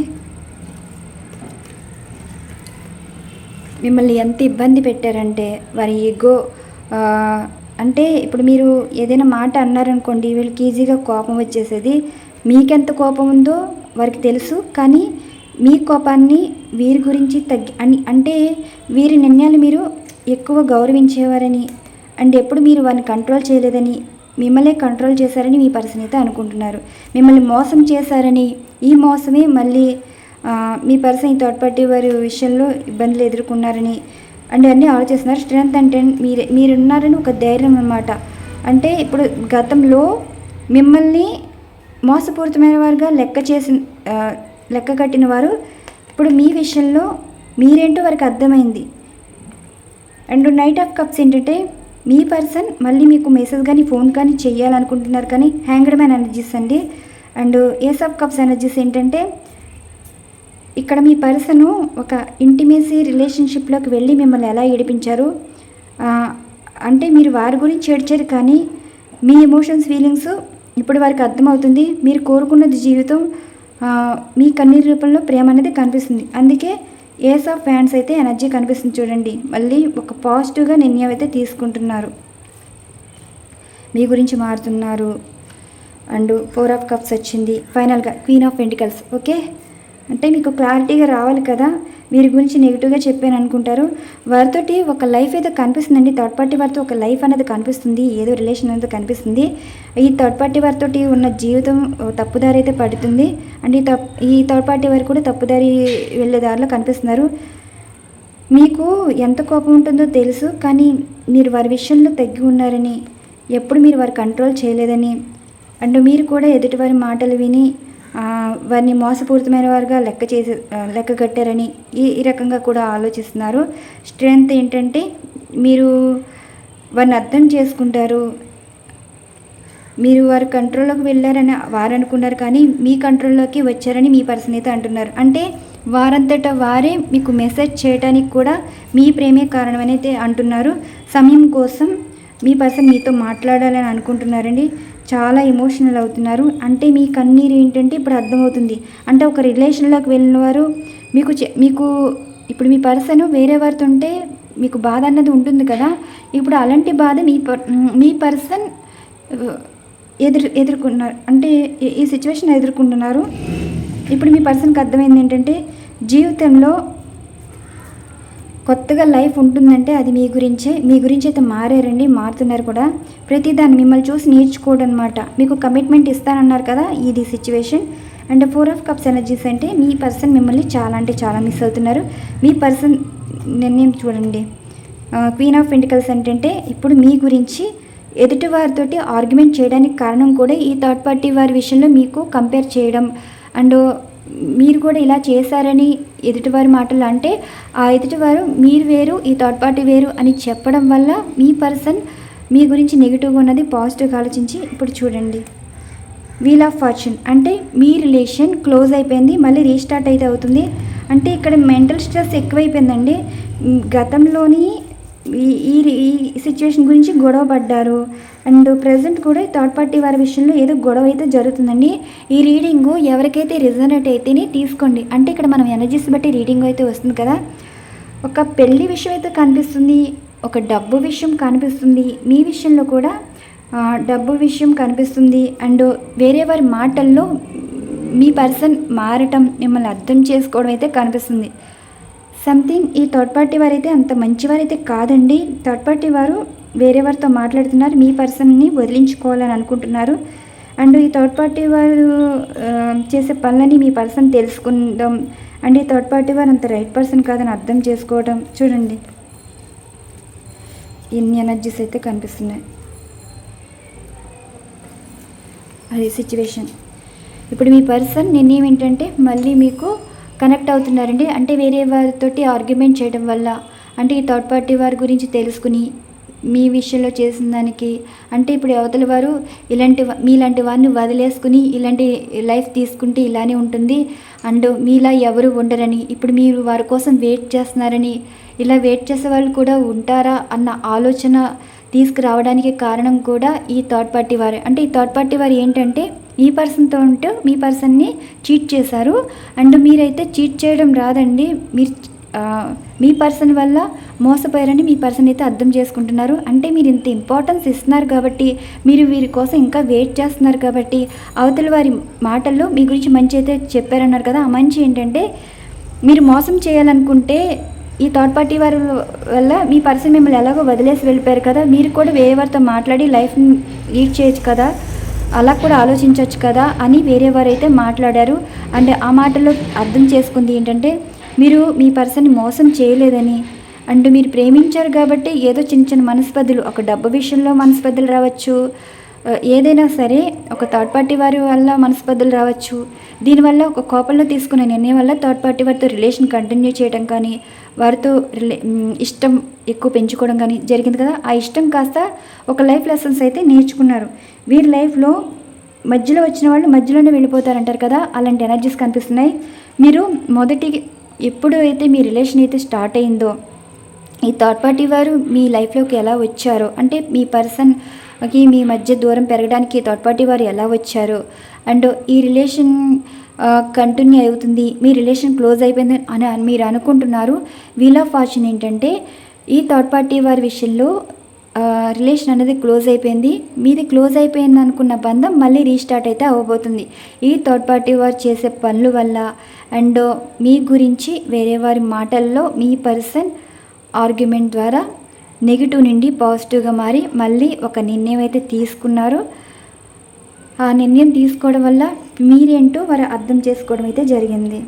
మిమ్మల్ని ఎంత ఇబ్బంది పెట్టారంటే వారి ఈగో, అంటే ఇప్పుడు మీరు ఏదైనా మాట అన్నారనుకోండి, వీళ్ళకి ఈజీగా కోపం వచ్చేసేది. మీకెంత కోపం ఉందో వారికి తెలుసు, కానీ మీ కోపాన్ని వీరి గురించి అంటే వీరి నిర్ణయాలు మీరు ఎక్కువ గౌరవించేవారని, అండ్ ఎప్పుడు మీరు వారిని కంట్రోల్ చేయలేదని, మిమ్మల్ని కంట్రోల్ చేశారని మీ పర్సన్ అయితే అనుకుంటున్నారు. మిమ్మల్ని మోసం చేశారని, ఈ మోసమే మళ్ళీ మీ పర్సన్ ఈ థర్డ్ పార్టీ వారి విషయంలో ఇబ్బందులు ఎదుర్కొన్నారని, అంటే అన్నీ ఆలోచిస్తున్నారు. స్ట్రెంగ్త్ అంటే మీరున్నారని ఒక ధైర్యం అన్నమాట. అంటే ఇప్పుడు గతంలో మిమ్మల్ని మోసపూరితమైన వారుగా లెక్క కట్టిన వారు ఇప్పుడు మీ విషయంలో మీరేంటో వారికి అర్థమైంది. అండ్ నైట్ ఆఫ్ కప్స్ ఏంటంటే మీ పర్సన్ మళ్ళీ మీకు మెసేజ్ కానీ ఫోన్ కానీ చేయాలనుకుంటున్నారు, కానీ హ్యాంగ్డ్ మ్యాన్ ఎనర్జీస్ అండి. And ace of cups energies ఏంటంటే ఇక్కడ మీ పర్సను ఒక ఇంటిమేసీ రిలేషన్షిప్లోకి వెళ్ళి మిమ్మల్ని ఎలా ఏడిపించారు, అంటే మీరు వారి గురించి ఏడ్చారు, కానీ మీ ఎమోషన్స్ ఫీలింగ్స్ ఇప్పుడు వారికి అర్థమవుతుంది. మీరు కోరుకున్నది జీవితం మీ కన్నీరు రూపంలో ప్రేమ అనేది కనిపిస్తుంది. అందుకే ఏస్ ఆఫ్ ఫ్యాన్స్ అయితే ఎనర్జీ కనిపిస్తుంది చూడండి. మళ్ళీ ఒక పాజిటివ్గా నిర్ణయం అయితే తీసుకుంటున్నారు, మీ గురించి మారుతున్నారు. అండ్ 4 ఆఫ్ కప్స్ వచ్చింది. ఫైనల్గా క్వీన్ ఆఫ్ పెంటికల్స్. ఓకే, అంటే మీకు క్లారిటీగా రావాలి కదా. వీరి గురించి నెగిటివ్గా చెప్పాను అనుకుంటారు. వారితోటి ఒక లైఫ్ అయితే కనిపిస్తుందండి. థర్డ్ పార్టీ వారితో ఒక లైఫ్ అనేది కనిపిస్తుంది, ఏదో రిలేషన్ అనేది కనిపిస్తుంది. ఈ థర్డ్ పార్టీ వారితోటి ఉన్న జీవితం తప్పుదారి అయితే పడుతుంది. అండ్ ఈ థర్డ్ పార్టీ వారు కూడా తప్పుదారి వెళ్ళే దారిలో కనిపిస్తున్నారు. మీకు ఎంత కోపం ఉంటుందో తెలుసు, కానీ మీరు వారి విషయంలో తగ్గి ఉన్నారని, ఎప్పుడు మీరు వారి కంట్రోల్ చేయలేదని, అండ్ మీరు కూడా ఎదుటివారి మాటలు విని వారిని మోసపూరితమైన వారుగా లెక్క కట్టారని ఈ రకంగా కూడా ఆలోచిస్తున్నారు. స్ట్రెంగ్త్ ఏంటంటే మీరు వారిని అర్థం చేసుకుంటారు. మీరు వారి కంట్రోల్లోకి వెళ్ళారని వారు అనుకున్నారు, కానీ మీ కంట్రోల్లోకి వచ్చారని మీ పర్సన్ అయితే అంటున్నారు. అంటే వారంతటా వారే మీకు మెసేజ్ చేయడానికి కూడా మీ ప్రేమే కారణమని అయితే అంటున్నారు. సమయం కోసం మీ పర్సన్ మీతో మాట్లాడాలని అనుకుంటున్నారండి. చాలా ఎమోషనల్ అవుతున్నారు. అంటే మీ కన్నీరు ఏంటంటే ఇప్పుడు అర్థమవుతుంది. అంటే ఒక రిలేషన్లోకి వెళ్ళిన వారు మీకు ఇప్పుడు మీ పర్సన్ వేరే వారితో ఉంటే మీకు బాధ అన్నది ఉంటుంది కదా. ఇప్పుడు అలాంటి బాధ మీ పర్సన్ ఎదుర్కొన్నారు. అంటే ఈ సిచ్యువేషన్ ఎదుర్కొంటున్నారు. ఇప్పుడు మీ పర్సన్కి అర్థమైంది ఏంటంటే జీవితంలో కొత్తగా లైఫ్ ఉంటుందంటే అది మీ గురించి అయితే మారుతున్నారు కూడా. ప్రతిదాన్ని మిమ్మల్ని చూసి నేర్చుకోవడం అనమాట. మీకు కమిట్మెంట్ ఇస్తానన్నారు కదా, ఇది situation. And 4 of cups energies అంటే మీ పర్సన్ మిమ్మల్ని చాలా అంటే చాలా మిస్ అవుతున్నారు. మీ పర్సన్ నిర్ణయం చూడండి. క్వీన్ ఆఫ్ పెంటికల్స్ ఏంటంటే ఇప్పుడు మీ గురించి ఎదుటి వారితోటి ఆర్గ్యుమెంట్ చేయడానికి కారణం కూడా ఈ థర్డ్ పార్టీ వారి విషయంలో మీకు కంపేర్ చేయడం. అండ్ మీరు కూడా ఇలా చేశారని ఎదుటివారి మాటలు అంటే ఆ ఎదుటివారు మీరు వేరు ఈ థర్డ్ పార్టీ వేరు అని చెప్పడం వల్ల మీ పర్సన్ మీ గురించి నెగిటివ్గా ఉన్నది పాజిటివ్గా ఆలోచించి ఇప్పుడు చూడండి. వీల్ ఆఫ్ ఫార్చ్యూన్ అంటే మీ రిలేషన్ క్లోజ్ అయిపోయింది, మళ్ళీ రీస్టార్ట్ అయితే అవుతుంది. అంటే ఇక్కడ మెంటల్ స్ట్రెస్ ఎక్కువైపోయిందండి. గతంలోని ఈ సిచ్యువేషన్ గురించి గొడవ పడ్డారు. అండ్ ప్రజెంట్ కూడా థర్డ్ పార్టీ వారి విషయంలో ఏదో గొడవ అయితే జరుగుతుందండి. ఈ రీడింగ్ ఎవరికైతే రిజనేట్ అయితేనే తీసుకోండి. అంటే ఇక్కడ మనం ఎనర్జీస్ బట్టి రీడింగ్ అయితే వస్తుంది కదా. ఒక పెళ్లి విషయం అయితే కనిపిస్తుంది, ఒక డబ్బు విషయం కనిపిస్తుంది. మీ విషయంలో కూడా డబ్బు విషయం కనిపిస్తుంది. అండ్ వేరే వారి మాటల్లో మీ పర్సన్ మారటం, మిమ్మల్ని అర్థం చేసుకోవడం అయితే కనిపిస్తుంది. సంథింగ్ ఈ థర్డ్ పార్టీ వారు అయితే అంత మంచివారైతే కాదండి. థర్డ్ పార్టీ వారు వేరే వారితో మాట్లాడుతున్నారు, మీ పర్సన్ని వదిలించుకోవాలని అనుకుంటున్నారు. అండ్ ఈ థర్డ్ పార్టీ వారు చేసే పనులని మీ పర్సన్ తెలుసుకుందాం. అండ్ ఈ థర్డ్ పార్టీ వారు అంత రైట్ పర్సన్ కాదని అర్థం చేసుకోవడం. చూడండి ఎన్ని ఎనర్జీస్ అయితే కనిపిస్తున్నాయి. అది సిచ్యువేషన్. ఇప్పుడు మీ పర్సన్ నిర్ణయం ఏంటంటే మళ్ళీ మీకు కనెక్ట్ అవుతున్నారండి. అంటే వేరే వారితోటి ఆర్గ్యుమెంట్ చేయడం వల్ల, అంటే ఈ థర్డ్ పార్టీ వారి గురించి తెలుసుకుని మీ విషయంలో చేసిన దానికి, అంటే ఇప్పుడు అవతల వారు మీలాంటి వారిని వదిలేసుకుని ఇలాంటి లైఫ్ తీసుకుంటే ఇలానే ఉంటుంది, అండ్ మీలా ఎవరు ఉండరని, ఇప్పుడు మీరు వారి కోసం వెయిట్ చేస్తున్నారని, ఇలా వెయిట్ చేసే వాళ్ళు కూడా ఉంటారా అన్న ఆలోచన తీసుకురావడానికి కారణం కూడా ఈ థర్డ్ పార్టీ వారే. అంటే ఈ థర్డ్ పార్టీ వారు ఏంటంటే ఈ పర్సన్తో ఉంటూ మీ పర్సన్ని చీట్ చేశారు. అండ్ మీరైతే చీట్ చేయడం రాదండి, మీరు మీ పర్సన్ వల్ల మోసపోయారని మీ పర్సన్ అయితే అర్థం చేసుకుంటున్నారు. అంటే మీరు ఇంత ఇంపార్టెన్స్ ఇస్తున్నారు కాబట్టి, మీరు వీరి కోసం ఇంకా వెయిట్ చేస్తున్నారు కాబట్టి, అవతల వారి మాటల్లో మీ గురించి మంచి అయితే చెప్పారన్నారు కదా. ఆ మంచి ఏంటంటే మీరు మోసం చేయాలనుకుంటే ఈ థర్డ్ పార్టీ వారి వల్ల మీ పర్సన్ మిమ్మల్ని ఎలాగో వదిలేసి వెళ్ళిపోయారు కదా, మీరు కూడా వేరే వారితో మాట్లాడి లైఫ్ని లీడ్ చేయొచ్చు కదా, అలా కూడా ఆలోచించవచ్చు కదా అని వేరే వారు అయితే మాట్లాడారు. అండ్ ఆ మాటల్లో అర్థం చేసుకుంది ఏంటంటే మీరు మీ పర్సన్ని మోసం చేయలేదని, అండ్ మీరు ప్రేమించారు కాబట్టి ఏదో చిన్న చిన్న మనస్పర్ధలు, ఒక డబ్బు విషయంలో మనస్పర్ధలు రావచ్చు, ఏదైనా సరే ఒక థర్డ్ పార్టీ వారి వల్ల మనస్పర్ధలు రావచ్చు. దీనివల్ల ఒక కోపంలో తీసుకునే నిర్ణయం వల్ల థర్డ్ పార్టీ వారితో రిలేషన్ కంటిన్యూ చేయడం కానీ, వారితో ఇష్టం ఎక్కువ పెంచుకోవడం కానీ జరిగింది కదా. ఆ ఇష్టం కాస్త ఒక లైఫ్ లెసన్స్ అయితే నేర్చుకున్నారు. వీరి లైఫ్లో మధ్యలో వచ్చిన వాళ్ళు మధ్యలోనే వెళ్ళిపోతారంటారు కదా, అలాంటి ఎనర్జీస్ కనిపిస్తున్నాయి. మీరు ఎప్పుడు అయితే మీ రిలేషన్ అయితే స్టార్ట్ అయిందో ఈ థర్డ్ పార్టీ వారు మీ లైఫ్లోకి ఎలా వచ్చారో, అంటే మీ పర్సన్ మీ మధ్య దూరం పెరగడానికి థర్డ్ పార్టీ వారు ఎలా వచ్చారు, అండ్ ఈ రిలేషన్ కంటిన్యూ అవుతుంది, మీ రిలేషన్ క్లోజ్ అయిపోయింది అని మీరు అనుకుంటున్నారు. వీల్ ఆఫ్ ఫార్చ్యూన్ ఏంటంటే ఈ థర్డ్ పార్టీ వారి విషయంలో రిలేషన్ అనేది క్లోజ్ అయిపోయింది, మీది క్లోజ్ అయిపోయింది అనుకున్న బంధం మళ్ళీ రీస్టార్ట్ అయితే అవ్వబోతుంది. ఈ థర్డ్ పార్టీ వారు చేసే పనుల వల్ల అండ్ మీ గురించి వేరే వారి మాటల్లో మీ పర్సన్ ఆర్గ్యుమెంట్ ద్వారా నెగిటివ్ నుండి పాజిటివ్గా మారి మళ్ళీ ఒక నిర్ణయం అయితే తీసుకున్నారు. ఆ నిర్ణయం తీసుకోవడం వల్ల మీరేంటో వారు అర్థం చేసుకోవడం అయితే జరిగింది.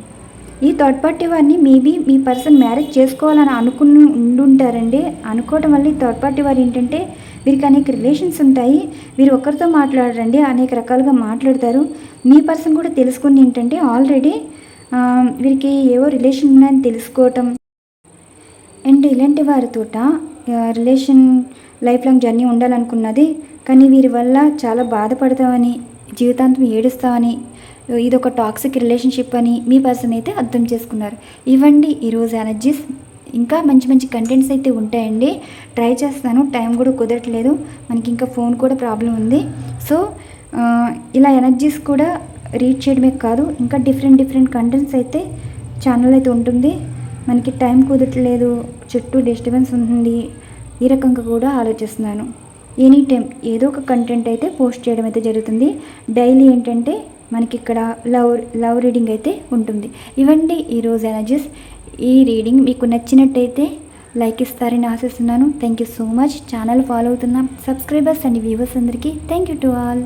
ఈ థర్డ్ పార్టీ వారిని మేబీ మీ పర్సన్ మ్యారేజ్ చేసుకోవాలని ఉండుంటారండి. అనుకోవడం వల్ల ఈ థర్డ్ పార్టీ వారు ఏంటంటే వీరికి అనేక రిలేషన్స్ ఉంటాయి, వీరు ఒకరితో మాట్లాడరండి, అనేక రకాలుగా మాట్లాడతారు. మీ పర్సన్ కూడా తెలుసుకుని ఏంటంటే ఆల్రెడీ వీరికి ఏవో రిలేషన్ ఉన్నాయని తెలుసుకోవటం అండ్ ఇలాంటి వారితోట రిలేషన్ లైఫ్ లాంగ్ జర్నీ ఉండాలనుకున్నది, కానీ వీరి వల్ల చాలా బాధపడతామని, జీవితాంతం ఏడుస్తామని, ఇదొక టాక్సిక్ రిలేషన్షిప్ అని మీ పర్సన్ అయితే అర్థం చేసుకున్నారు. ఇవ్వండి ఈరోజు ఎనర్జీస్. ఇంకా మంచి మంచి కంటెంట్స్ అయితే ఉంటాయండి, ట్రై చేస్తాను, టైం కూడా కుదరట్లేదు, మనకి ఇంకా ఫోన్ కూడా ప్రాబ్లం ఉంది. సో ఇలా ఎనర్జీస్ కూడా రీడ్ చేయడమే కాదు, ఇంకా డిఫరెంట్ కంటెంట్స్ అయితే ఛానల్ అయితే ఉంటుంది. మనకి టైం కుదరట్లేదు, చుట్టూ డిస్టర్బెన్స్ ఉంటుంది, ఈ రకంగా కూడా ఆలోచిస్తున్నాను. ఎనీ టైం ఏదో ఒక కంటెంట్ అయితే పోస్ట్ చేయడం అయితే జరుగుతుంది. డైలీ ఏంటంటే మనకి ఇక్కడ లవ్ రీడింగ్ అయితే ఉంటుంది. ఇవ్వండి ఈరోజు ఎనర్జీస్. ఈ రీడింగ్ మీకు నచ్చినట్టయితే లైక్ ఇస్తారని ఆశిస్తున్నాను. Thank you so much. Channel follow అవుతున్న సబ్స్క్రైబర్స్ అండ్ వ్యూవర్స్ అందరికీ థ్యాంక్ యూ టు ఆల్.